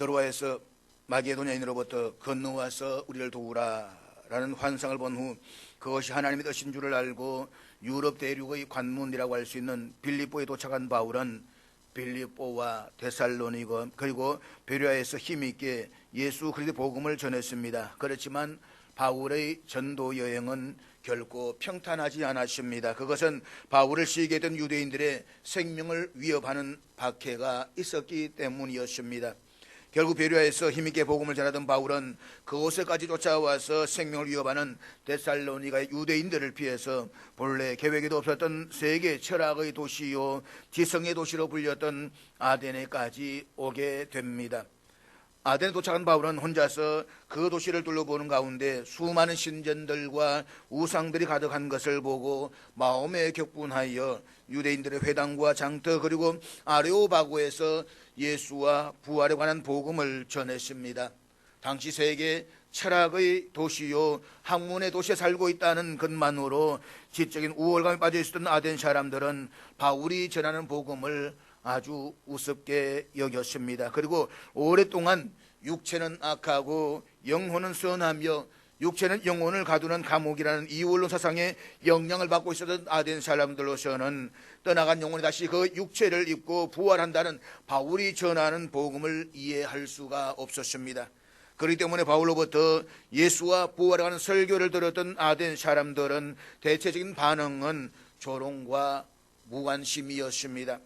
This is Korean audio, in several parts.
드로아에서 마게도냐인으로부터 건너와서 우리를 도우라 라는 환상을 본 후 그것이 하나님의 뜻인 줄을 알고 유럽 대륙의 관문이라고 할 수 있는 빌립보에 도착한 바울은 빌립보와 데살로니가 그리고 베레아에서 힘있게 예수 그리스도의 복음을 전했습니다. 그렇지만 바울의 전도 여행은 결코 평탄하지 않았습니다. 그것은 바울을 시기게 된 유대인들의 생명을 위협하는 박해가 있었기 때문이었습니다. 결국 베레아에서 힘있게 복음을 전하던 바울은 그곳에까지 쫓아와서 생명을 위협하는 데살로니가의 유대인들을 피해서 본래 계획에도 없었던 세계 철학의 도시요 지성의 도시로 불렸던 아데네까지 오게 됩니다. 아덴에 도착한 바울은 혼자서 그 도시를 둘러보는 가운데 수많은 신전들과 우상들이 가득한 것을 보고 마음에 격분하여 유대인들의 회당과 장터 그리고 아레오바고에서 예수와 부활에 관한 복음을 전했습니다. 당시 세계 철학의 도시요 학문의 도시에 살고 있다는 것만으로 지적인 우월감에 빠져 있었던 아덴 사람들은 바울이 전하는 복음을 아주 우습게 여겼습니다. 그리고 오랫동안 육체는 악하고 영혼은 선하며 육체는 영혼을 가두는 감옥이라는 이원론 사상에 영향을 받고 있었던 아덴 사람들로서는 떠나간 영혼이 다시 그 육체를 입고 부활한다는 바울이 전하는 복음을 이해할 수가 없었습니다. 그렇기 때문에 바울로부터 예수와 부활에 관한 설교를 들었던 아덴 사람들은 대체적인 반응은 조롱과 무관심이었습니다.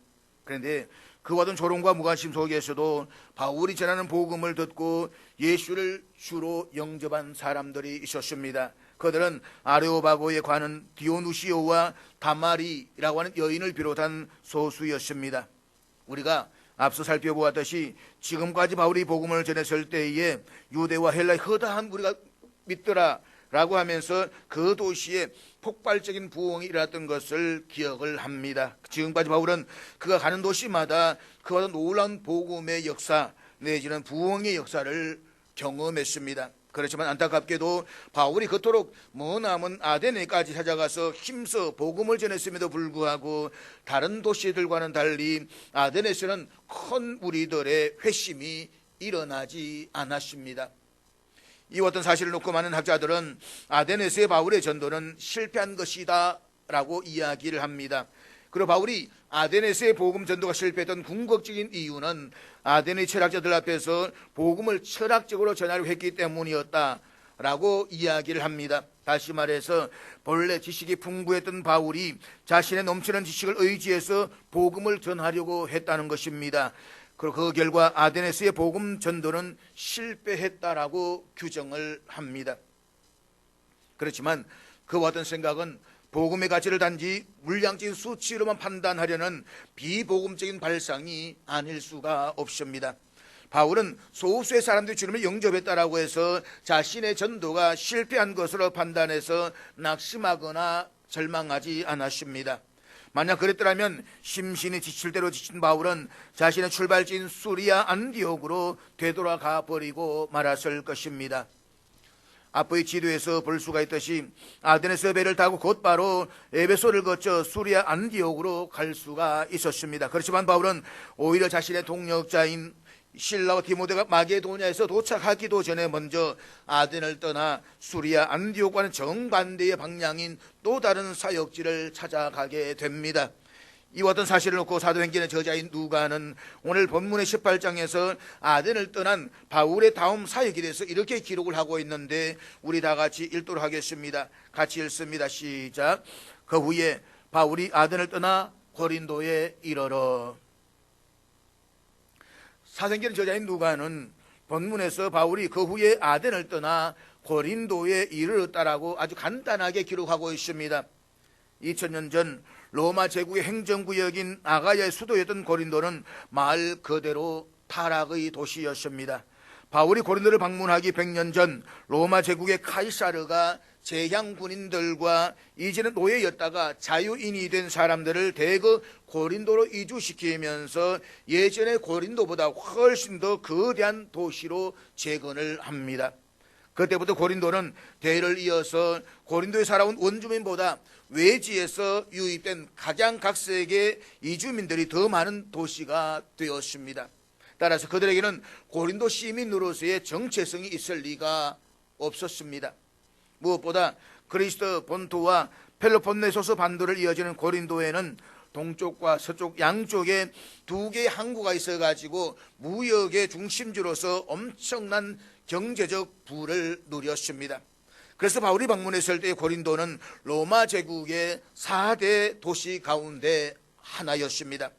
그런데 그와 같은 조롱과 무관심 속에서도 바울이 전하는 복음을 듣고 예수를 주로 영접한 사람들이 있었습니다. 그들은 아레오바고에 관한 디오누시오와 다마리라고 하는 여인을 비롯한 소수였습니다. 우리가 앞서 살펴보았듯이 지금까지 바울이 복음을 전했을 때에 유대와 헬라의 허다한 우리가 믿더라 라고 하면서 그 도시에 폭발적인 부흥이 일어났던 것을 기억을 합니다. 지금까지 바울은 그가 가는 도시마다 그와 놀라운 복음의 역사 내지는 부흥의 역사를 경험했습니다. 그렇지만 안타깝게도 바울이 그토록 머나먼 아데네까지 찾아가서 힘써 복음을 전했음에도 불구하고 다른 도시들과는 달리 아데네에서는 큰 무리들의 회심이 일어나지 않았습니다. 이와 같은 사실을 놓고 많은 학자들은 아데네에서의 바울의 전도는 실패한 것이다 라고 이야기를 합니다. 그리고 바울이 아데네에서의 복음 전도가 실패했던 궁극적인 이유는 아데네 철학자들 앞에서 복음을 철학적으로 전하려고 했기 때문이었다 라고 이야기를 합니다. 다시 말해서 본래 지식이 풍부했던 바울이 자신의 넘치는 지식을 의지해서 복음을 전하려고 했다는 것입니다. 그리고 그 결과 아데네스의 복음 전도는 실패했다라고 규정을 합니다. 그렇지만 그와 같은 생각은 복음의 가치를 단지 물량적인 수치로만 판단하려는 비복음적인 발상이 아닐 수가 없습니다. 바울은 소수의 사람들이 주님을 영접했다라고 해서 자신의 전도가 실패한 것으로 판단해서 낙심하거나 절망하지 않았습니다. 만약 그랬더라면 심신이 지칠 대로 지친 바울은 자신의 출발지인 수리아 안디옥으로 되돌아가 버리고 말았을 것입니다. 앞의 지도에서 볼 수가 있듯이 아데네에서 배를 타고 곧바로 에베소를 거쳐 수리아 안디옥으로 갈 수가 있었습니다. 그렇지만 바울은 오히려 자신의 동역자인 실라와 디모데가 마게도냐에서 도착하기도 전에 먼저 아덴을 떠나 수리아 안디옥과는 정반대의 방향인 또 다른 사역지를 찾아가게 됩니다. 이와 같은 사실을 놓고 사도행전의 저자인 누가는 오늘 본문의 18장에서 아덴을 떠난 바울의 다음 사역에 대해서 이렇게 기록을 하고 있는데 우리 다 같이 읽도록 하겠습니다. 같이 읽습니다. 시작. 그 후에 바울이 아덴을 떠나 고린도에 이르러. 사도행전 저자인 누가는 본문에서 바울이 그 후에 아덴을 떠나 고린도에 이르렀다라고 아주 간단하게 기록하고 있습니다. 2000년 전 로마 제국의 행정구역인 아가야의 수도였던 고린도는 말 그대로 타락의 도시였습니다. 바울이 고린도를 방문하기 100년 전 로마 제국의 카이사르가 제향 군인들과 이제는 노예였다가 자유인이 된 사람들을 대거 고린도로 이주시키면서 예전의 고린도보다 훨씬 더 거대한 도시로 재건을 합니다. 그때부터 고린도는 대를 이어서 고린도에 살아온 원주민보다 외지에서 유입된 각양각색의 이주민들이 더 많은 도시가 되었습니다. 따라서 그들에게는 고린도 시민으로서의 정체성이 있을 리가 없었습니다. 무엇보다 그리스 본토와 펠로폰네소스 반도를 이어지는 고린도에는 동쪽과 서쪽 양쪽에 두 개의 항구가 있어가지고 무역의 중심지로서 엄청난 경제적 부를 누렸습니다. 그래서 바울이 방문했을 때 고린도는 로마 제국의 4대 도시 가운데 하나였습니다.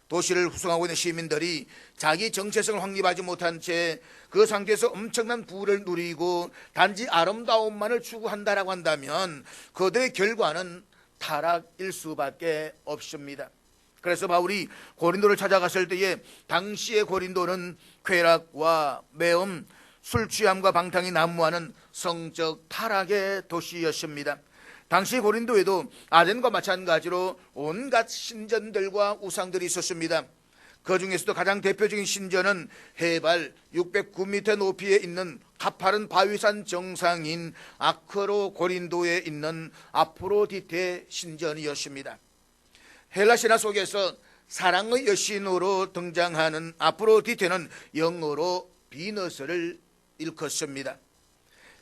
도시를 구성하고 있는 시민들이 자기 정체성을 확립하지 못한 채 그 상태에서 엄청난 부를 누리고 단지 아름다움만을 추구한다라고 한다면 그들의 결과는 타락일 수밖에 없습니다. 그래서 바울이 고린도를 찾아갔을 때에 당시의 고린도는 쾌락과 매음, 술 취함과 방탕이 난무하는 성적 타락의 도시였습니다. 당시 고린도에도 아덴과 마찬가지로 온갖 신전들과 우상들이 있었습니다. 그 중에서도 가장 대표적인 신전은 해발 609m 높이에 있는 가파른 바위산 정상인 아크로 고린도에 있는 아프로디테 신전이었습니다. 헬라 신화 속에서 사랑의 여신으로 등장하는 아프로디테는 영어로 비너스를 일컫습니다.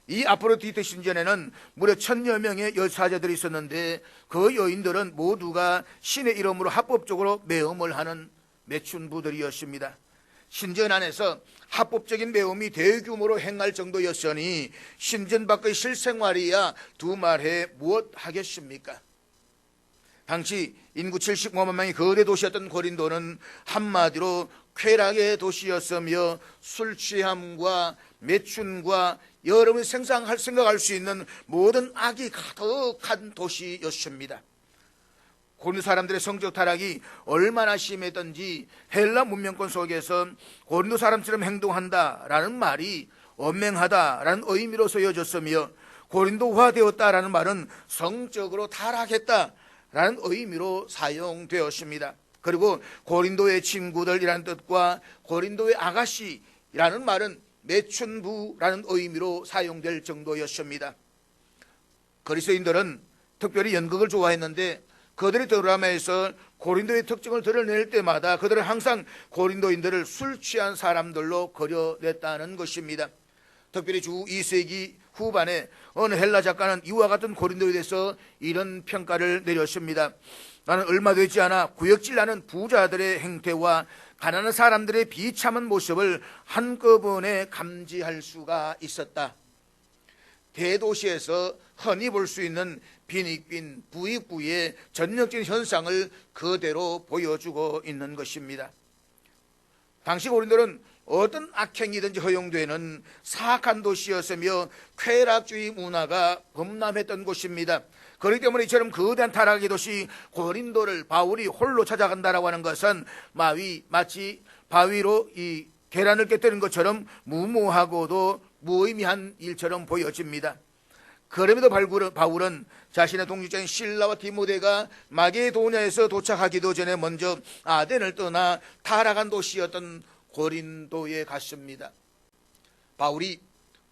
이 아프로디테 신전에는 무려 1000여 명의 여사제들이 있었는데 그 여인들은 모두가 신의 이름으로 합법적으로 매음을 하는 매춘부들이었습니다. 신전 안에서 합법적인 매음이 대규모로 행할 정도였으니 신전 밖의 실생활이야 두말해 무엇 하겠습니까? 당시 인구 75만 명의 거대 도시였던 고린도는 한마디로 쾌락의 도시였으며 술 취함과 매춘과 여러분이 생각할 수 있는 모든 악이 가득한 도시였습니다. 고린도 사람들의 성적 타락이 얼마나 심했던지 헬라 문명권 속에서 고린도 사람처럼 행동한다라는 말이 엄맹하다라는 의미로 쓰여졌으며 고린도화되었다라는 말은 성적으로 타락했다라는 의미로 사용되었습니다. 그리고 고린도의 친구들이라는 뜻과 고린도의 아가씨라는 말은 매춘부라는 의미로 사용될 정도였습니다. 그리스도인들은 특별히 연극을 좋아했는데 그들의 드라마에서 고린도의 특징을 드러낼 때마다 그들은 항상 고린도인들을 술 취한 사람들로 그려냈다는 것입니다. 특별히 주 2세기 후반에 어느 헬라 작가는 이와 같은 고린도에 대해서 이런 평가를 내렸습니다. 나는 얼마 되지 않아 구역질나는 부자들의 행태와 가난한 사람들의 비참한 모습을 한꺼번에 감지할 수가 있었다. 대도시에서 흔히 볼 수 있는 빈익빈 부익부의 전형적인 현상을 그대로 보여주고 있는 것입니다. 당시 고린도는 어떤 악행이든지 허용되는 사악한 도시였으며 쾌락주의 문화가 범람했던 곳입니다. 그렇기 때문에 이처럼 거대한 타락의 도시 고린도를 바울이 홀로 찾아간다라고 하는 것은 마치 바위로 이 계란을 깨뜨린 것처럼 무모하고도 무의미한 일처럼 보여집니다. 그럼에도 바울은 자신의 동역자인 실라와 디모데가 마게도냐에서 도착하기도 전에 먼저 아덴을 떠나 타락한 도시였던 고린도에 갔습니다. 바울이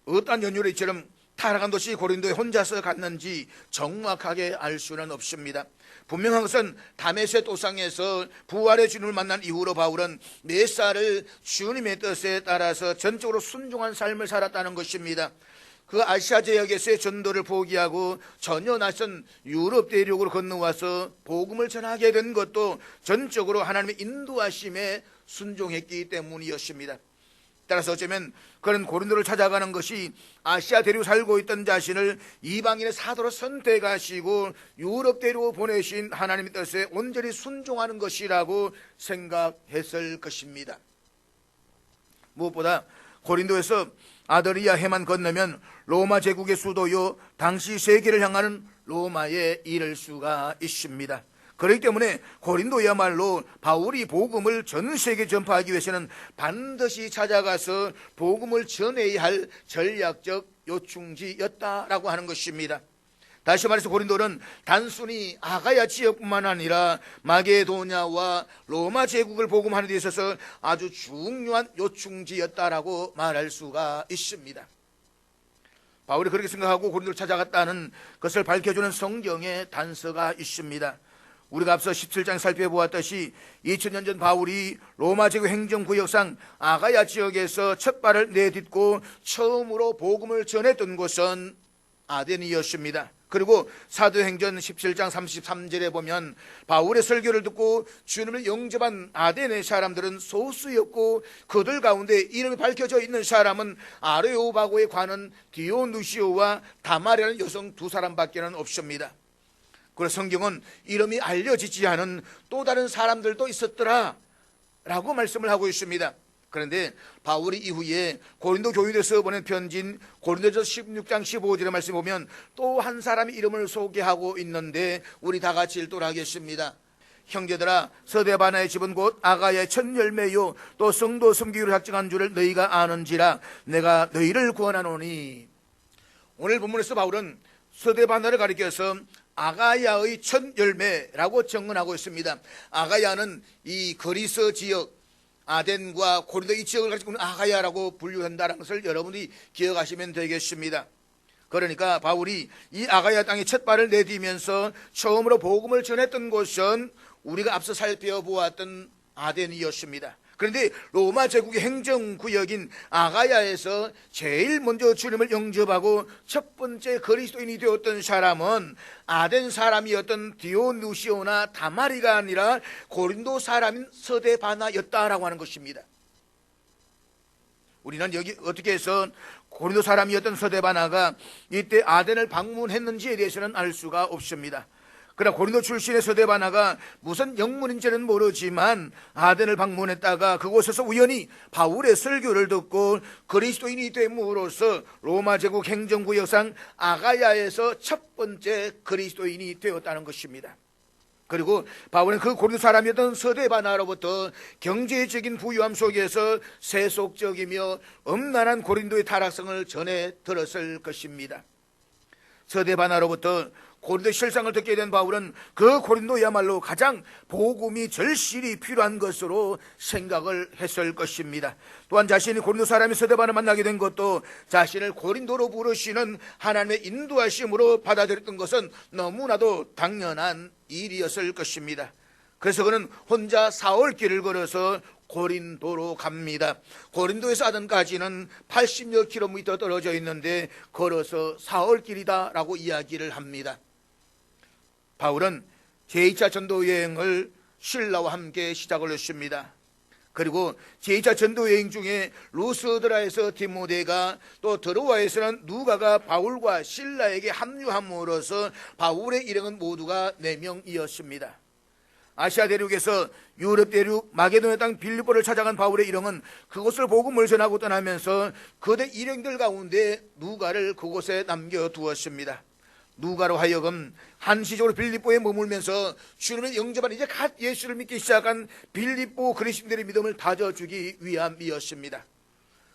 어떤 연유로 이처럼 타락한 도시 고린도에 혼자서 갔는지 정확하게 알 수는 없습니다. 분명한 것은 다메섹 도상에서 부활의 주님을 만난 이후로 바울은 메사를 주님의 뜻에 따라서 전적으로 순종한 삶을 살았다는 것입니다. 그 아시아 지역에서의 전도를 포기하고 전혀 낯선 유럽 대륙으로 건너와서 복음을 전하게 된 것도 전적으로 하나님의 인도하심에 순종했기 때문이었습니다. 따라서 어쩌면 그런 고린도를 찾아가는 것이 아시아 대륙 살고 있던 자신을 이방인의 사도로 선택하시고 유럽 대륙으로 보내신 하나님의 뜻에 온전히 순종하는 것이라고 생각했을 것입니다. 무엇보다 고린도에서 아드리아해만 건너면 로마 제국의 수도요 당시 세계를 향하는 로마에 이를 수가 있습니다. 그렇기 때문에 고린도야말로 바울이 복음을 전 세계에 전파하기 위해서는 반드시 찾아가서 복음을 전해야 할 전략적 요충지였다라고 하는 것입니다. 다시 말해서 고린도는 단순히 아가야 지역뿐만 아니라 마게도냐와 로마 제국을 복음하는 데 있어서 아주 중요한 요충지였다라고 말할 수가 있습니다. 바울이 그렇게 생각하고 고린도를 찾아갔다는 것을 밝혀주는 성경의 단서가 있습니다. 우리가 앞서 17장 살펴보았듯이 2000년 전 바울이 로마 제국 행정구역상 아가야 지역에서 첫 발을 내딛고 처음으로 복음을 전했던 곳은 아덴이었습니다. 그리고 사도행전 17장 33절에 보면 바울의 설교를 듣고 주님을 영접한 아덴의 사람들은 소수였고 그들 가운데 이름이 밝혀져 있는 사람은 아레오바고에 관한 디오누시오와 다마리라는 여성 두 사람밖에는 없습니다. 그래서 성경은 이름이 알려지지 않은 또 다른 사람들도 있었더라 라고 말씀을 하고 있습니다. 그런데 바울이 이후에 고린도 교인에서 보낸 편지인 고린도전서 16장 15절의 말씀 보면 또 한 사람의 이름을 소개하고 있는데 우리 다 같이 읽도록 하겠습니다. 형제들아, 서데바나의 집은 곧 아가야의 첫 열매요 또 성도 섬기기로 작정한 줄을 너희가 아는지라 내가 너희를 구원하노니. 오늘 본문에서 바울은 서데바나를 가리켜서 아가야의 첫 열매라고 정언하고 있습니다. 아가야는 이 그리스 지역 아덴과 고린도 이 지역을 가지고 있는 아가야라고 분류한다는 것을 여러분이 기억하시면 되겠습니다. 그러니까 바울이 이 아가야 땅에 첫 발을 내디면서 처음으로 복음을 전했던 곳은 우리가 앞서 살펴보았던 아덴이었습니다. 그런데 로마 제국의 행정구역인 아가야에서 제일 먼저 주님을 영접하고 첫 번째 그리스도인이 되었던 사람은 아덴 사람이었던 디오누시오나 다마리가 아니라 고린도 사람인 서데바나였다라고 하는 것입니다. 우리는 여기 어떻게 해서 고린도 사람이었던 서데바나가 이때 아덴을 방문했는지에 대해서는 알 수가 없습니다. 그러나 고린도 출신의 서데바나가 무슨 영문인지는 모르지만 아덴을 방문했다가 그곳에서 우연히 바울의 설교를 듣고 그리스도인이 됨으로써 로마 제국 행정구역상 아가야에서 첫 번째 그리스도인이 되었다는 것입니다. 그리고 바울은 그 고린도 사람이었던 서데바나로부터 경제적인 부유함 속에서 세속적이며 엄난한 고린도의 타락성을 전해 들었을 것입니다. 서데바나로부터 고린도 실상을 듣게 된 바울은 그 고린도야말로 가장 복음이 절실히 필요한 것으로 생각을 했을 것입니다. 또한 자신이 고린도 사람이 서데바나를 만나게 된 것도 자신을 고린도로 부르시는 하나님의 인도하심으로 받아들였던 것은 너무나도 당연한 일이었을 것입니다. 그래서 그는 혼자 사흘길을 걸어서 고린도로 갑니다. 고린도에서 아덴까지는 80여 킬로미터 떨어져 있는데 걸어서 사흘길이다 라고 이야기를 합니다. 바울은 제2차 전도 여행을 실라와 함께 시작을 했습니다. 그리고 제2차 전도 여행 중에 루스드라에서 디모데가 또 드로아에서는 누가가 바울과 실라에게 합류함으로써 바울의 일행은 모두가 4명이었습니다. 아시아 대륙에서 유럽 대륙 마게도냐 땅 빌립보를 찾아간 바울의 일행은 그곳을 복음을 전하고 떠나면서 그대 일행들 가운데 누가를 그곳에 남겨두었습니다. 누가로 하여금 한시적으로 빌립보에 머물면서 주님을 영접한 이제 갓 예수를 믿기 시작한 빌립보 그리스도인들의 믿음을 다져주기 위함이었습니다.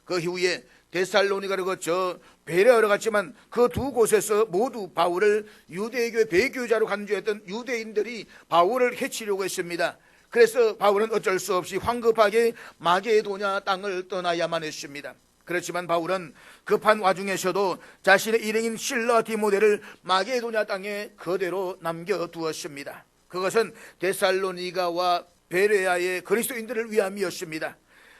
그 이후에 데살로니가를 거쳐 베레아로 갔지만 그 두 곳에서 모두 바울을 유대교의 배교자로 간주했던 유대인들이 바울을 해치려고 했습니다. 그래서 바울은 어쩔 수 없이 황급하게 마게도냐 땅을 떠나야만 했습니다. 그렇지만 바울은 급한 와중에서도 자신의 일행인 실라 디모데를 마게도냐 땅에 그대로 남겨두었습니다. 그것은 데살로니가와 베레아의 그리스도인들을 위함이었습니다.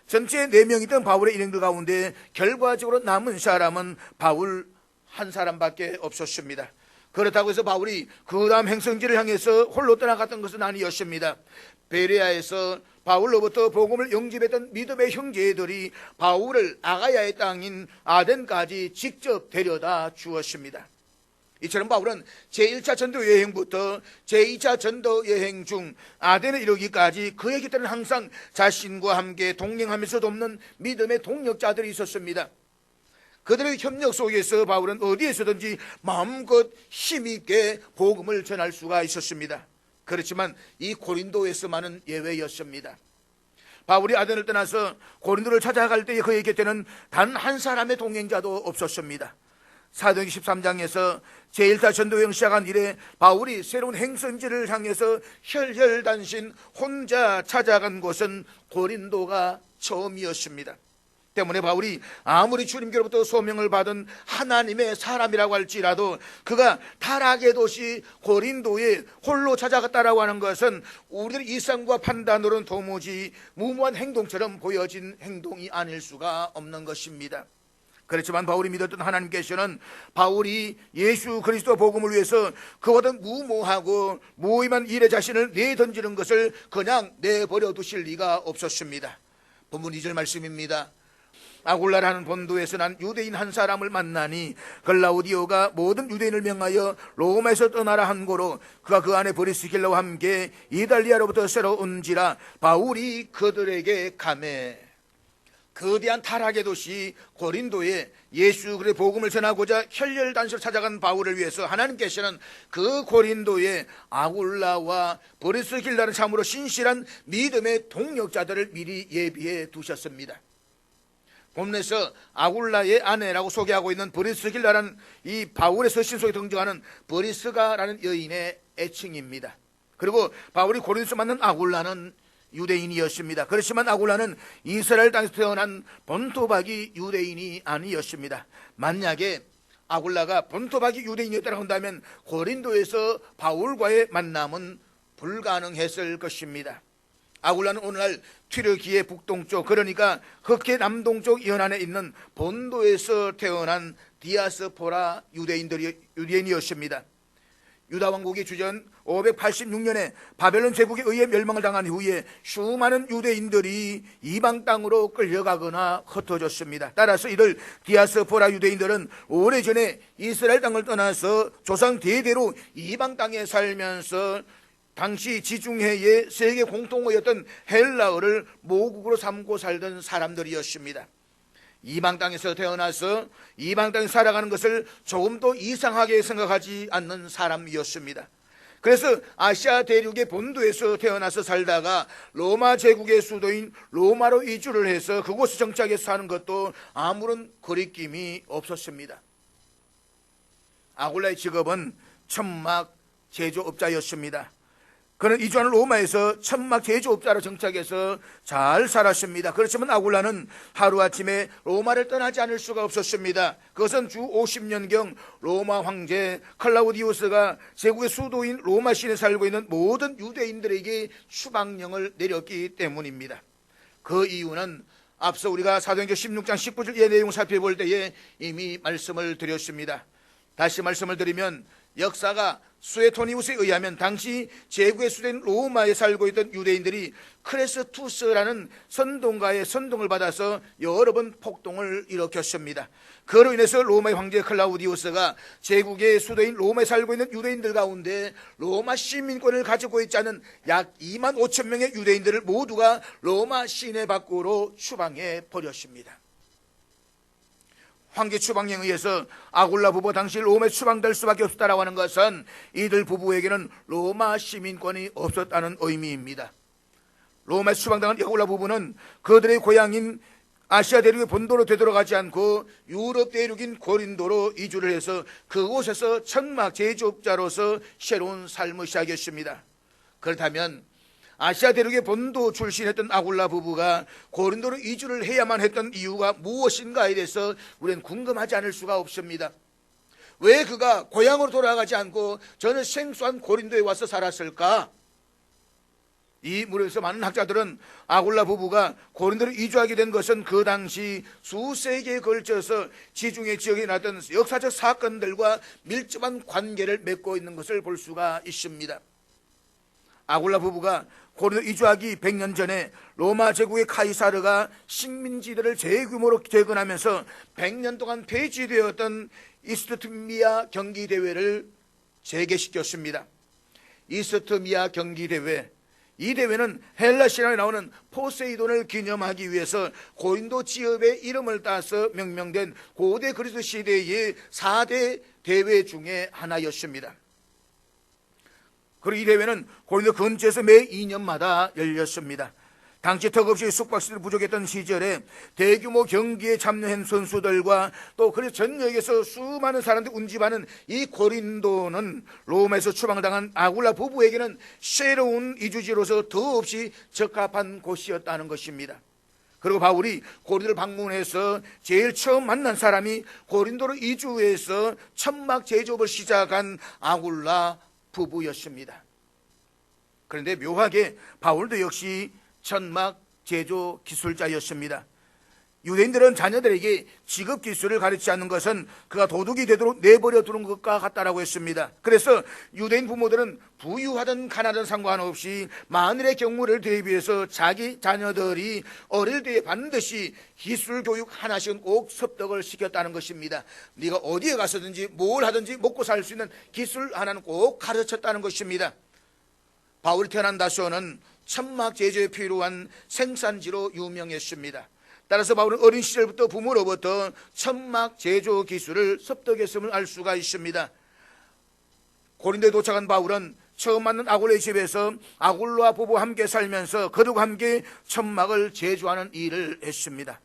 전체 4명이던 바울의 일행들 가운데 결과적으로 남은 사람은 바울 한 사람밖에 없었습니다. 그렇다고 해서 바울이 그 다음 행성지를 향해서 홀로 떠나갔던 것은 아니었습니다. 베레아에서 바울로부터 복음을 영접했던 믿음의 형제들이 바울을 아가야의 땅인 아덴까지 직접 데려다 주었습니다. 이처럼 바울은 제1차 전도 여행부터 제2차 전도 여행 중 아덴에 이르기까지 그의 곁에는 항상 자신과 함께 동행하면서 돕는 믿음의 동력자들이 있었습니다. 그들의 협력 속에서 바울은 어디에서든지 마음껏 힘있게 복음을 전할 수가 있었습니다. 그렇지만 이 고린도에서만은 예외였습니다. 바울이 아덴을 떠나서 고린도를 찾아갈 때에 그의 곁에는 단 한 사람의 동행자도 없었습니다. 사도행전 13장에서 제1차 전도여행 시작한 이래 바울이 새로운 행선지를 향해서 혈혈단신 혼자 찾아간 곳은 고린도가 처음이었습니다. 때문에 바울이 아무리 주님께로부터 소명을 받은 하나님의 사람이라고 할지라도 그가 타락의 도시 고린도에 홀로 찾아갔다라고 하는 것은 우리들의 이상과 판단으로는 도무지 무모한 행동처럼 보여진 행동이 아닐 수가 없는 것입니다. 그렇지만 바울이 믿었던 하나님께서는 바울이 예수 그리스도 복음을 위해서 그보다 무모하고 무의미한 일에 자신을 내던지는 것을 그냥 내버려 두실 리가 없었습니다. 본문 2절 말씀입니다. 아굴라라는 본도에서 난 유대인 한 사람을 만나니 글라우디오가 모든 유대인을 명하여 로마에서 떠나라 한 고로 그가 그 안에 브리스길라와 함께 이달리아로부터 새로 온지라 바울이 그들에게 가매. 거대한 타락의 도시 고린도에 예수 그리스도의 복음을 전하고자 혈혈단시로 찾아간 바울을 위해서 하나님께서는 그 고린도에 아굴라와 브리스길라는 참으로 신실한 믿음의 동력자들을 미리 예비해 두셨습니다. 본문에서 아굴라의 아내라고 소개하고 있는 브리스길라라는 이 바울의 서신 속에 등장하는 브리스가라는 여인의 애칭입니다. 그리고 바울이 고린도에서 만난 아굴라는 유대인이었습니다. 그렇지만 아굴라는 이스라엘 땅에서 태어난 본토박이 유대인이 아니었습니다. 만약에 아굴라가 본토박이 유대인이었다고 한다면 고린도에서 바울과의 만남은 불가능했을 것입니다. 아굴라는 오늘날 튀르키예 북동쪽, 그러니까 흑해 남동쪽 연안에 있는 본도에서 태어난 디아스포라 유대인이었습니다. 유다 왕국이 주전 586년에 바벨론 제국에 의해 멸망을 당한 후에 수많은 유대인들이 이방 땅으로 끌려가거나 흩어졌습니다. 따라서 이들 디아스포라 유대인들은 오래전에 이스라엘 땅을 떠나서 조상 대대로 이방 땅에 살면서 당시 지중해의 세계 공통어였던 헬라어를 모국으로 삼고 살던 사람들이었습니다. 이방 땅에서 태어나서 이방 땅에 살아가는 것을 조금도 이상하게 생각하지 않는 사람이었습니다. 그래서 아시아 대륙의 본도에서 태어나서 살다가 로마 제국의 수도인 로마로 이주를 해서 그곳에 정착해서 사는 것도 아무런 거리낌이 없었습니다. 아굴라의 직업은 천막 제조업자였습니다. 그는 이주한 로마에서 천막 제조업자로 정착해서 잘 살았습니다. 그렇지만 아굴라는 하루아침에 로마를 떠나지 않을 수가 없었습니다. 그것은 주 50년경 로마 황제 클라우디우스가 제국의 수도인 로마 시내에 살고 있는 모든 유대인들에게 추방령을 내렸기 때문입니다. 그 이유는 앞서 우리가 사도행전 16장 19절 의 내용을 살펴볼 때에 이미 말씀을 드렸습니다. 다시 말씀을 드리면 역사가 수에토니우스에 의하면 당시 제국의 수도인 로마에 살고 있던 유대인들이 크레스투스라는 선동가의 선동을 받아서 여러 번 폭동을 일으켰습니다. 그로 인해서 로마의 황제 클라우디우스가 제국의 수도인 로마에 살고 있는 유대인들 가운데 로마 시민권을 가지고 있지 않은 약 2만 5천 명의 유대인들을 모두가 로마 시내 밖으로 추방해 버렸습니다. 황제 추방령에 의해서 아굴라 부부 당시 로마에 추방될 수밖에 없었다라고 하는 것은 이들 부부에게는 로마 시민권이 없었다는 의미입니다. 로마에 추방당한 아굴라 부부는 그들의 고향인 아시아 대륙의 본도로 되돌아가지 않고 유럽 대륙인 고린도로 이주를 해서 그곳에서 천막 제조업자로서 새로운 삶을 시작했습니다. 그렇다면 아시아 대륙의 본도 출신했던 아굴라 부부가 고린도로 이주를 해야만 했던 이유가 무엇인가에 대해서 우리는 궁금하지 않을 수가 없습니다. 왜 그가 고향으로 돌아가지 않고 저는 생소한 고린도에 와서 살았을까? 이 무렵에서 많은 학자들은 아굴라 부부가 고린도로 이주하게 된 것은 그 당시 수세기에 걸쳐서 지중해 지역에 났던 역사적 사건들과 밀접한 관계를 맺고 있는 것을 볼 수가 있습니다. 아굴라 부부가 고린도 이주하기 100년 전에 로마 제국의 카이사르가 식민지들을 대규모로 재건하면서 100년 동안 폐지되었던 이스트미아 경기대회를 재개시켰습니다. 이스트미아 경기대회, 이 대회는 헬라 신화에 나오는 포세이돈을 기념하기 위해서 고린도 지역의 이름을 따서 명명된 고대 그리스 시대의 4대 대회 중에 하나였습니다. 그리고 이 대회는 고린도 근처에서 매 2년마다 열렸습니다. 당시 턱없이 숙박시설이 부족했던 시절에 대규모 경기에 참여한 선수들과 또 그래서 전역에서 수많은 사람들이 운집하는 이 고린도는 로마에서 추방당한 아굴라 부부에게는 새로운 이주지로서 더없이 적합한 곳이었다는 것입니다. 그리고 바울이 고린도를 방문해서 제일 처음 만난 사람이 고린도로 이주해서 천막 제조업을 시작한 아굴라 부부였습니다. 그런데 묘하게 바울도 역시 천막 제조 기술자였습니다. 유대인들은 자녀들에게 직업 기술을 가르치지 않는 것은 그가 도둑이 되도록 내버려 두는 것과 같다라고 했습니다. 그래서 유대인 부모들은 부유하든 가난하든 상관없이 만일의 경우를 대비해서 자기 자녀들이 어릴 때에 반드시 기술 교육 하나씩은 꼭 습득을 시켰다는 것입니다. 네가 어디에 가서든지 뭘 하든지 먹고 살 수 있는 기술 하나는 꼭 가르쳤다는 것입니다. 바울이 태어난 다소는 천막 제조에 필요한 생산지로 유명했습니다. 따라서 바울은 어린 시절부터 부모로부터 천막 제조 기술을 습득했음을 알 수가 있습니다. 고린도에 도착한 바울은 처음 만난 아굴라의 집에서 아굴라 부부와 함께 살면서 그들과 함께 천막을 제조하는 일을 했습니다.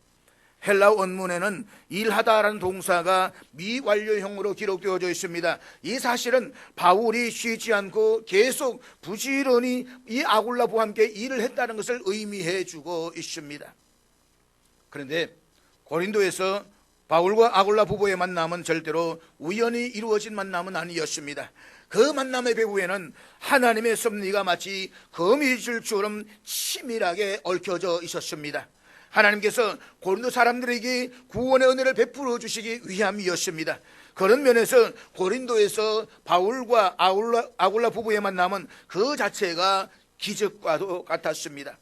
헬라어 원문에는 일하다라는 동사가 미완료형으로 기록되어져 있습니다. 이 사실은 바울이 쉬지 않고 계속 부지런히 이 아굴라 부부와 함께 일을 했다는 것을 의미해 주고 있습니다. 그런데 고린도에서 바울과 아굴라 부부의 만남은 절대로 우연히 이루어진 만남은 아니었습니다. 그 만남의 배후에는 하나님의 섭리가 마치 거미줄처럼 치밀하게 얽혀져 있었습니다. 하나님께서 고린도 사람들에게 구원의 은혜를 베풀어 주시기 위함이었습니다. 그런 면에서 고린도에서 바울과 아굴라 부부의 만남은 그 자체가 기적과도 같았습니다.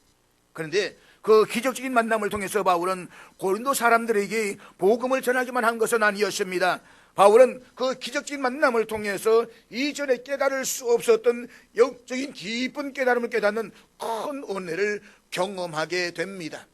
그런데 그 기적적인 만남을 통해서 바울은 고린도 사람들에게 복음을 전하기만 한 것은 아니었습니다. 바울은 그 기적적인 만남을 통해서 이전에 깨달을 수 없었던 영적인 깊은 깨달음을 깨닫는 큰 은혜를 경험하게 됩니다.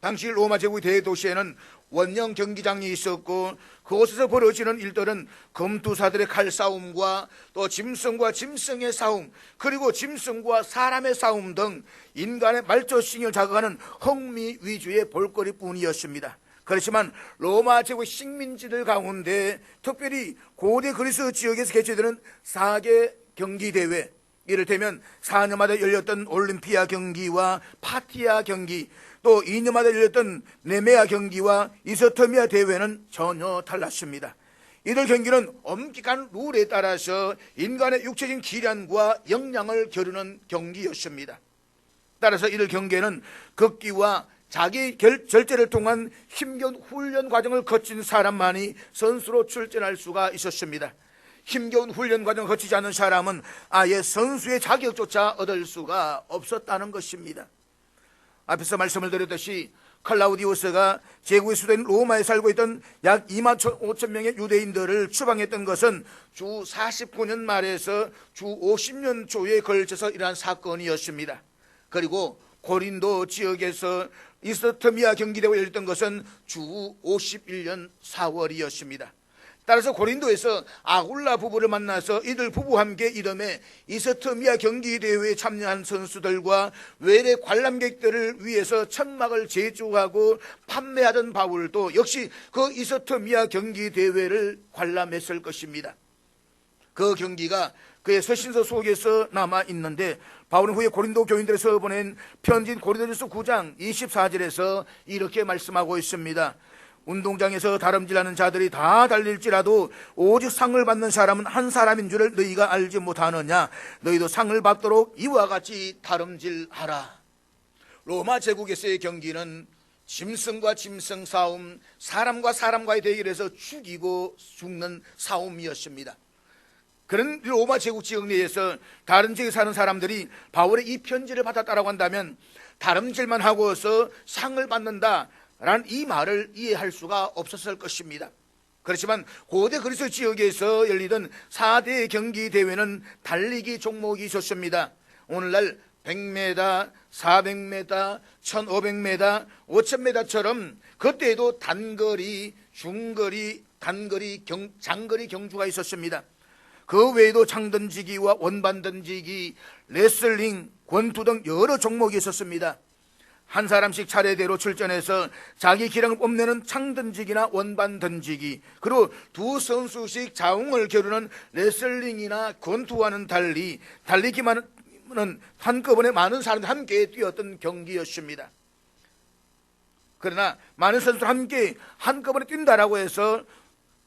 당시 로마 제국 대도시에는 원형 경기장이 있었고 그곳에서 벌어지는 일들은 검투사들의 칼싸움과 또 짐승과 짐승의 싸움, 그리고 짐승과 사람의 싸움 등 인간의 말조신경을 자극하는 흥미 위주의 볼거리뿐이었습니다. 그렇지만 로마 제국 식민지들 가운데 특별히 고대 그리스 지역에서 개최되는 4개 경기대회, 이를테면 4년마다 열렸던 올림피아 경기와 파티아 경기, 또 2년마다 열렸던 네메아 경기와 이서터미아 대회는 전혀 달랐습니다. 이들 경기는 엄격한 룰에 따라서 인간의 육체적인 기량과 역량을 겨루는 경기였습니다. 따라서 이들 경기에는 극기와 자기 절제를 통한 힘겨운 훈련 과정을 거친 사람만이 선수로 출전할 수가 있었습니다. 힘겨운 훈련 과정을 거치지 않은 사람은 아예 선수의 자격조차 얻을 수가 없었다는 것입니다. 앞에서 말씀을 드렸듯이 클라우디우스가 제국의 수도인 로마에 살고 있던 약 2만 5천 명의 유대인들을 추방했던 것은 주 49년 말에서 주 50년 초에 걸쳐서 일어난 사건이었습니다. 그리고 고린도 지역에서 이스터미아 경기대회가 열렸던 것은 주 51년 4월이었습니다. 따라서 고린도에서 아굴라 부부를 만나서 이들 부부와 함께 이름에 이스터미아 경기대회에 참여한 선수들과 외래 관람객들을 위해서 천막을 제조하고 판매하던 바울도 역시 그 이스터미아 경기대회를 관람했을 것입니다. 그 경기가 그의 서신서 속에서 남아 있는데 바울은 후에 고린도 교인들에서 보낸 편지인 고린도전서 9장 24절에서 이렇게 말씀하고 있습니다. 운동장에서 다름질하는 자들이 다 달릴지라도 오직 상을 받는 사람은 한 사람인 줄을 너희가 알지 못하느냐. 너희도 상을 받도록 이와 같이 다름질하라. 로마 제국에서의 경기는 짐승과 짐승 싸움, 사람과 사람과의 대결에서 죽이고 죽는 싸움이었습니다. 그런 로마 제국 지역 내에서 다른 지역에 사는 사람들이 바울의 이 편지를 받았다라고 한다면 다름질만 하고서 상을 받는다 라는 이 말을 이해할 수가 없었을 것입니다. 그렇지만 고대 그리스 지역에서 열리던 4대 경기 대회는 달리기 종목이 있었습니다. 오늘날 100m, 400m, 1500m, 5000m처럼 그때에도 단거리, 중거리, 단거리, 장거리 경주가 있었습니다. 그 외에도 창던지기와 원반던지기, 레슬링, 권투 등 여러 종목이 있었습니다. 한 사람씩 차례대로 출전해서 자기 기량을 뽐내는 창던지기나 원반던지기, 그리고 두 선수씩 자웅을 겨루는 레슬링이나 권투와는 달리 달리기만은 한꺼번에 많은 사람들이 함께 뛰었던 경기였습니다. 그러나 많은 선수들 함께 한꺼번에 뛴다라고 해서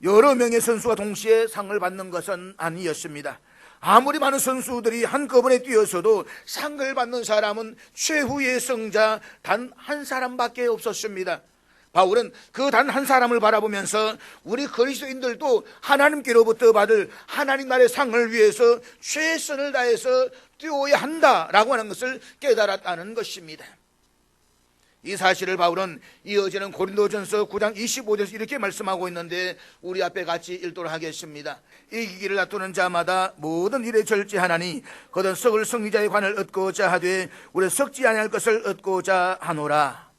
여러 명의 선수가 동시에 상을 받는 것은 아니었습니다. 아무리 많은 선수들이 한꺼번에 뛰어서도 상을 받는 사람은 최후의 승자 단 한 사람밖에 없었습니다. 바울은 그 단 한 사람을 바라보면서 우리 그리스도인들도 하나님께로부터 받을 하나님 나라의 상을 위해서 최선을 다해서 뛰어야 한다라고 하는 것을 깨달았다는 것입니다. 이 사실을 바울은 이어지는 고린도전서 9장 25절에서 이렇게 말씀하고 있는데 우리 앞에 같이 읽도록 하겠습니다. 이기기를 다투는 자마다 모든 일에 절제하나니 거든 썩을 승리자의 관을 얻고자 하되 우리 썩지 아니할 것을 얻고자 하노라.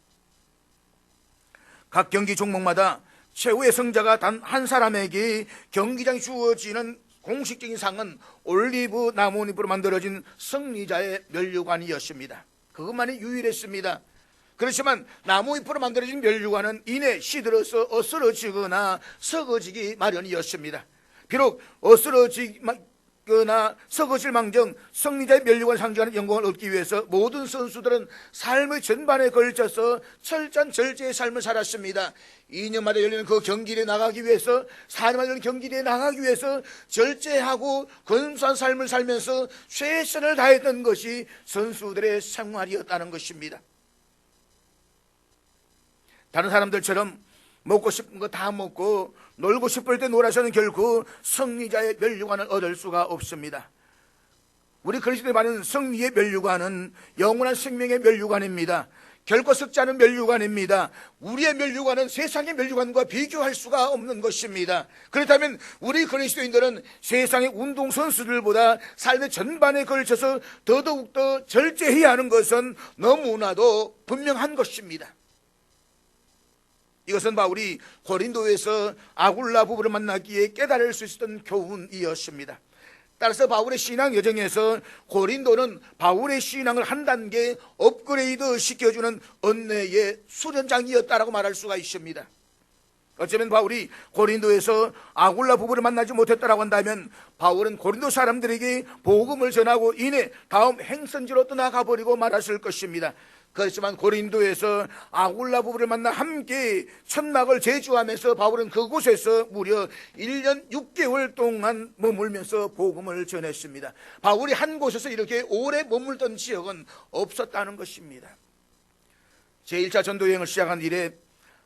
각 경기 종목마다 최후의 승자가 단 한 사람에게 경기장에 주어지는 공식적인 상은 올리브 나뭇잎으로 만들어진 승리자의 면류관이었습니다. 그것만이 유일했습니다. 그렇지만 나무잎으로 만들어진 면류관은 이내 시들어서 어스러지거나 썩어지기 마련이었습니다. 비록 어스러지거나 썩어질 망정 승리자의 면류관을 상징하는 영광을 얻기 위해서 모든 선수들은 삶의 전반에 걸쳐서 철저한 절제의 삶을 살았습니다. 2년마다 열리는 그 경기에 나가기 위해서 4년마다 열리는 경기에 나가기 위해서 절제하고 근사한 삶을 살면서 최선을 다했던 것이 선수들의 생활이었다는 것입니다. 다른 사람들처럼 먹고 싶은 거 다 먹고 놀고 싶을 때 놀아서는 결코 승리자의 면류관을 얻을 수가 없습니다. 우리 그리스도에 받는 승리의 면류관은 영원한 생명의 면류관입니다. 결코 썩지 않은 면류관입니다. 우리의 면류관은 세상의 면류관과 비교할 수가 없는 것입니다. 그렇다면 우리 그리스도인들은 세상의 운동선수들보다 삶의 전반에 걸쳐서 더더욱더 절제해야 하는 것은 너무나도 분명한 것입니다. 이것은 바울이 고린도에서 아굴라 부부를 만나기에 깨달을 수 있었던 교훈이었습니다. 따라서 바울의 신앙 여정에서 고린도는 바울의 신앙을 한 단계 업그레이드 시켜주는 은혜의 수련장이었다라고 말할 수가 있습니다. 어쩌면 바울이 고린도에서 아굴라 부부를 만나지 못했다라고 한다면 바울은 고린도 사람들에게 복음을 전하고 이내 다음 행선지로 떠나가 버리고 말았을 것입니다. 그렇지만 고린도에서 아굴라 부부를 만나 함께 천막을 제주하면서 바울은 그곳에서 무려 1년 6개월 동안 머물면서 복음을 전했습니다. 바울이 한 곳에서 이렇게 오래 머물던 지역은 없었다는 것입니다. 제1차 전도여행을 시작한 이래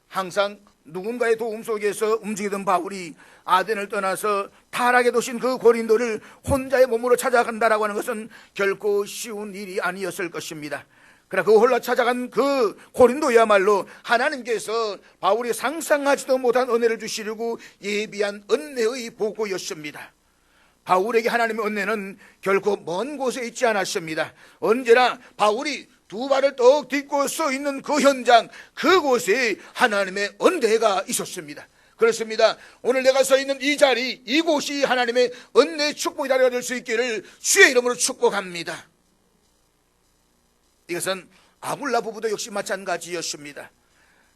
항상 누군가의 도움 속에서 움직이던 바울이 아덴을 떠나서 타락의 도시인 그 고린도를 혼자의 몸으로 찾아간다라고 하는 것은 결코 쉬운 일이 아니었을 것입니다. 그러나 그 홀라 찾아간 그 고린도야말로 하나님께서 바울이 상상하지도 못한 은혜를 주시려고 예비한 은혜의 보고였습니다. 바울에게 하나님의 은혜는 결코 먼 곳에 있지 않았습니다. 언제나 바울이 두 발을 떡 딛고 서 있는 그 현장, 그곳에 하나님의 은혜가 있었습니다. 그렇습니다. 오늘 내가 서 있는 이 자리, 이곳이 하나님의 은혜의 축복의 자리가 될 수 있기를 주의 이름으로 축복합니다. 이것은 아굴라 부부도 역시 마찬가지였습니다.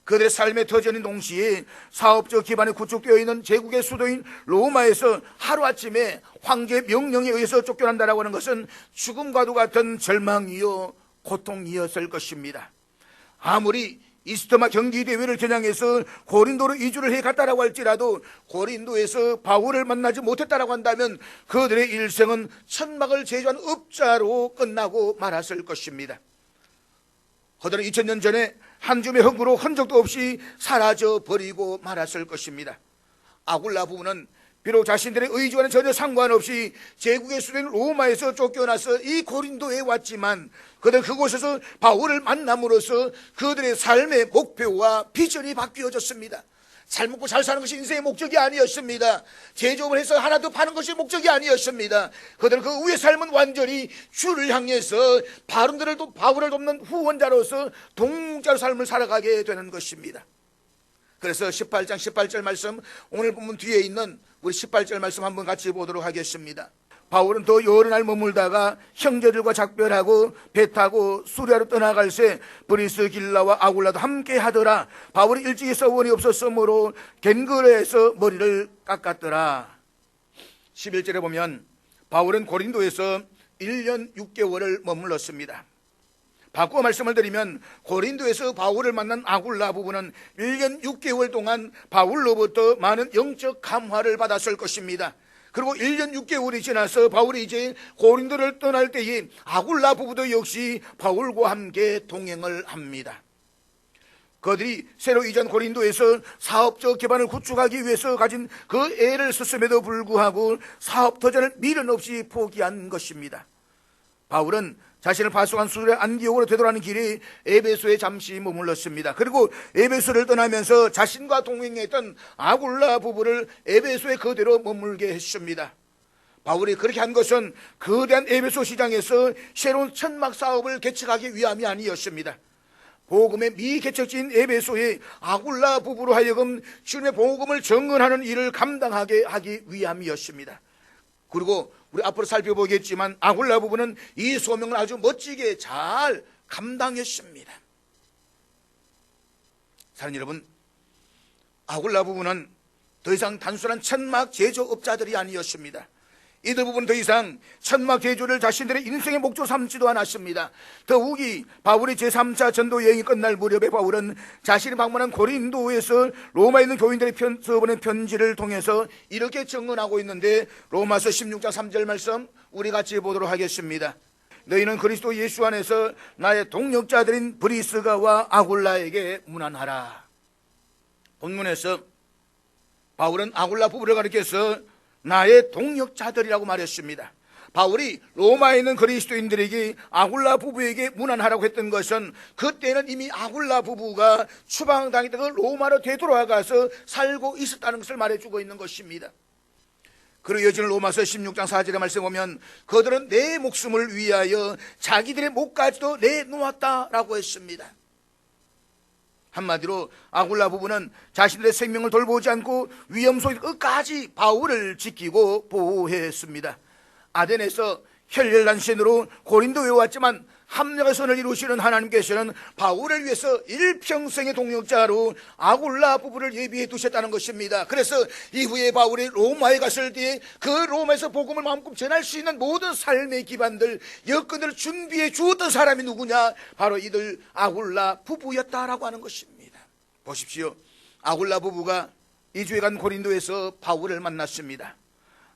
그들의 삶의 터전인 동시에 사업적 기반이 구축되어 있는 제국의 수도인 로마에서 하루아침에 황제의 명령에 의해서 쫓겨난다라고 하는 것은 죽음과도 같은 절망이요 고통이었을 것입니다. 아무리 이스토마 경기대회를 겨냥해서 고린도로 이주를 해갔다라고 할지라도 고린도에서 바울을 만나지 못했다라고 한다면 그들의 일생은 천막을 제조한 업자로 끝나고 말았을 것입니다. 그들은 2000년 전에 한 줌의 흙으로 흔적도 없이 사라져버리고 말았을 것입니다. 아굴라 부부는 비록 자신들의 의지와는 전혀 상관없이 제국의 수도인 로마에서 쫓겨나서 이 고린도에 왔지만 그들 그곳에서 바울을 만남으로써 그들의 삶의 목표와 비전이 바뀌어졌습니다. 잘 먹고 잘 사는 것이 인생의 목적이 아니었습니다. 제조업을 해서 하나 더 파는 것이 목적이 아니었습니다. 그들은 그 후의 삶은 완전히 주를 향해서 바울을 돕는 후원자로서 동자로 삶을 살아가게 되는 것입니다. 그래서 18장 18절 말씀, 오늘 본문 뒤에 있는 우리 18절 말씀 한번 같이 보도록 하겠습니다. 바울은 더 여러 날 머물다가 형제들과 작별하고 배 타고 수리아로 떠나갈새 브리스길라와 아굴라도 함께 하더라. 바울이 일찍이 서원이 없었으므로 겐그레에서 머리를 깎았더라. 11절에 보면 바울은 고린도에서 1년 6개월을 머물렀습니다. 바꾸어 말씀을 드리면 고린도에서 바울을 만난 아굴라 부부는 1년 6개월 동안 바울로부터 많은 영적 감화를 받았을 것입니다. 그리고 1년 6개월이 지나서 바울이 이제 고린도를 떠날 때에 아굴라 부부도 역시 바울과 함께 동행을 합니다. 그들이 새로 이전 고린도에서 사업적 기반을 구축하기 위해서 가진 그 애를 썼음에도 불구하고 사업 도전을 미련 없이 포기한 것입니다. 바울은 자신을 파송한 수술의 안디옥으로 되돌아가는 길에 에베소에 잠시 머물렀습니다. 그리고 에베소를 떠나면서 자신과 동행했던 아굴라 부부를 에베소에 그대로 머물게 했습니다. 바울이 그렇게 한 것은 거대한 에베소 시장에서 새로운 천막 사업을 개척하기 위함이 아니었습니다. 복음의 미개척지인 에베소의 아굴라 부부로 하여금 주님의 복음을 증언하는 일을 감당하게 하기 위함이었습니다. 그리고 우리 앞으로 살펴보겠지만 아굴라 부부는 이 소명을 아주 멋지게 잘 감당했습니다. 사랑하는 여러분, 아굴라 부부는 더 이상 단순한 천막 제조업자들이 아니었습니다. 이들 부부는 더 이상 천막 제조를 자신들의 인생의 목표 삼지도 않았습니다. 더욱이 바울의 제3차 전도 여행이 끝날 무렵에 바울은 자신이 방문한 고린도에서 로마에 있는 교인들의 써보낸 편지를 통해서 이렇게 증언하고 있는데, 로마서 16장 3절 말씀 우리 같이 보도록 하겠습니다. 너희는 그리스도 예수 안에서 나의 동역자들인 브리스가와 아굴라에게 문안하라. 본문에서 바울은 아굴라 부부를 가리켜서 나의 동역자들이라고 말했습니다. 바울이 로마에 있는 그리스도인들에게 아굴라 부부에게 문안하라고 했던 것은 그때는 이미 아굴라 부부가 추방당했다가 로마로 되돌아가서 살고 있었다는 것을 말해주고 있는 것입니다. 그리고 이어지는 로마서 16장 4절의 말씀 보면 그들은 내 목숨을 위하여 자기들의 목까지도 내놓았다라고 했습니다. 한마디로 아굴라 부부는 자신들의 생명을 돌보지 않고 위험 속에 끝까지 바울을 지키고 보호했습니다. 아덴에서 혈혈단신으로 고린도에 왔지만 합력의 선을 이루시는 하나님께서는 바울을 위해서 일평생의 동역자로 아굴라 부부를 예비해 두셨다는 것입니다. 그래서 이후에 바울이 로마에 갔을 때에 그 로마에서 복음을 마음껏 전할 수 있는 모든 삶의 기반들, 여건들을 준비해 주었던 사람이 누구냐? 바로 이들 아굴라 부부였다라고 하는 것입니다. 보십시오. 아굴라 부부가 2주에 간 고린도에서 바울을 만났습니다.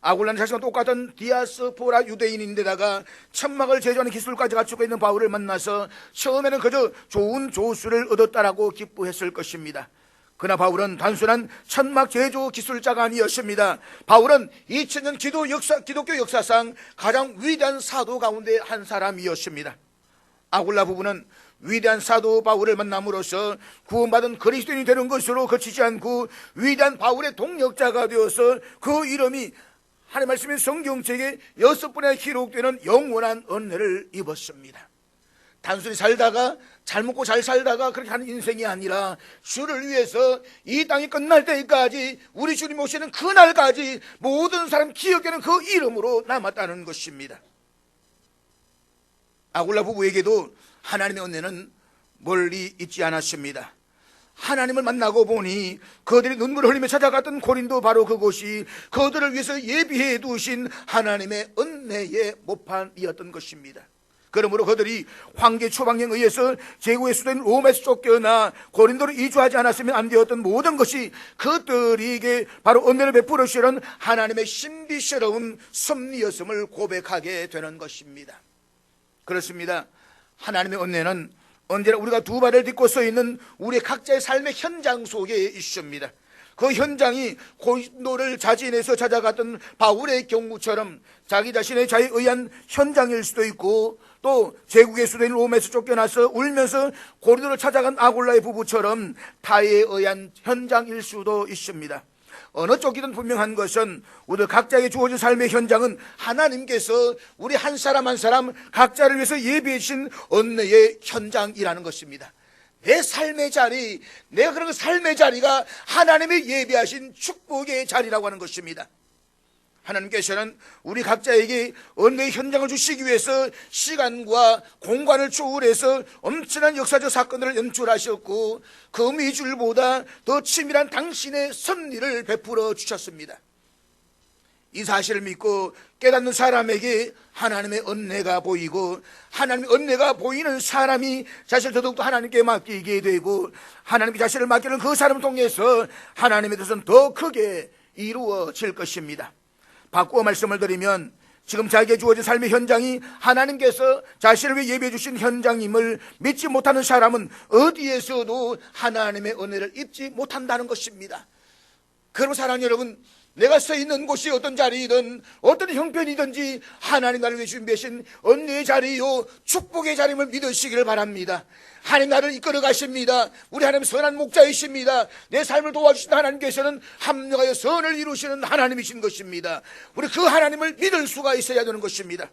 아굴라는 자신과 똑같은 디아스포라 유대인인데다가 천막을 제조하는 기술까지 갖추고 있는 바울을 만나서 처음에는 그저 좋은 조수를 얻었다라고 기뻐했을 것입니다. 그러나 바울은 단순한 천막 제조 기술자가 아니었습니다. 바울은 2000년 기독교 역사상 가장 위대한 사도 가운데 한 사람이었습니다. 아굴라 부부는 위대한 사도 바울을 만남으로써 구원받은 그리스도인이 되는 것으로 그치지 않고 위대한 바울의 동역자가 되어서 그 이름이 하나님 말씀의 성경책에 6번에 기록되는 영원한 은혜를 입었습니다. 단순히 살다가 잘 먹고 잘 살다가 그렇게 하는 인생이 아니라 주를 위해서 이 땅이 끝날 때까지 우리 주님 오시는 그날까지 모든 사람 기억되는 그 이름으로 남았다는 것입니다. 아굴라 부부에게도 하나님의 은혜는 멀리 있지 않았습니다. 하나님을 만나고 보니 그들이 눈물을 흘리며 찾아갔던 고린도, 바로 그곳이 그들을 위해서 예비해 두신 하나님의 은혜의 모판이었던 것입니다. 그러므로 그들이 황제 추방령에 의해서 제국의 수도인 로마에서 쫓겨나 고린도로 이주하지 않았으면 안 되었던 모든 것이 그들에게 바로 은혜를 베풀어 주시는 하나님의 신비스러운 섭리였음을 고백하게 되는 것입니다. 그렇습니다. 하나님의 은혜는 언제나 우리가 두 발을 딛고 서 있는 우리 각자의 삶의 현장 속에 있습니다. 그 현장이 고린도를 자진해서 찾아갔던 바울의 경우처럼 자기 자신의 자유에 의한 현장일 수도 있고, 또 제국의 수도인 로마에서 쫓겨나서 울면서 고린도를 찾아간 아굴라의 부부처럼 타에 의한 현장일 수도 있습니다. 어느 쪽이든 분명한 것은 우리 각자에게 주어진 삶의 현장은 하나님께서 우리 한 사람 한 사람 각자를 위해서 예비해 주신 은혜의 현장이라는 것입니다. 내 삶의 자리, 내가 그런 삶의 자리가 하나님의 예비하신 축복의 자리라고 하는 것입니다. 하나님께서는 우리 각자에게 은혜의 현장을 주시기 위해서 시간과 공간을 초월해서 엄청난 역사적 사건들을 연출하셨고, 그 미줄보다 더 치밀한 당신의 섭리를 베풀어 주셨습니다. 이 사실을 믿고 깨닫는 사람에게 하나님의 은혜가 보이고, 하나님의 은혜가 보이는 사람이 자신을 더더욱더 하나님께 맡기게 되고, 하나님께 자신을 맡기는 그 사람을 통해서 하나님의 뜻은 더 크게 이루어질 것입니다. 바꾸어 말씀을 드리면, 지금 자기에게 주어진 삶의 현장이 하나님께서 자신을 위해 예배해 주신 현장임을 믿지 못하는 사람은 어디에서도 하나님의 은혜를 입지 못한다는 것입니다. 그럼 사랑하는 여러분, 내가 서 있는 곳이 어떤 자리이든 어떤 형편이든지 하나님 나를 위해 준비하신 은혜의 자리요 축복의 자리임을 믿으시기를 바랍니다. 하나님 나를 이끌어 가십니다. 우리 하나님 선한 목자이십니다. 내 삶을 도와주신 하나님께서는 합력하여 선을 이루시는 하나님이신 것입니다. 우리 그 하나님을 믿을 수가 있어야 되는 것입니다.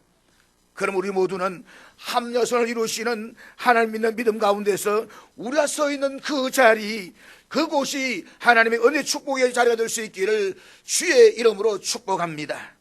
그럼 우리 모두는 합력선을 이루시는 하나님 믿는 믿음 가운데서 우리가 서 있는 그 자리, 그곳이 하나님의 은혜 축복의 자리가 될 수 있기를 주의 이름으로 축복합니다.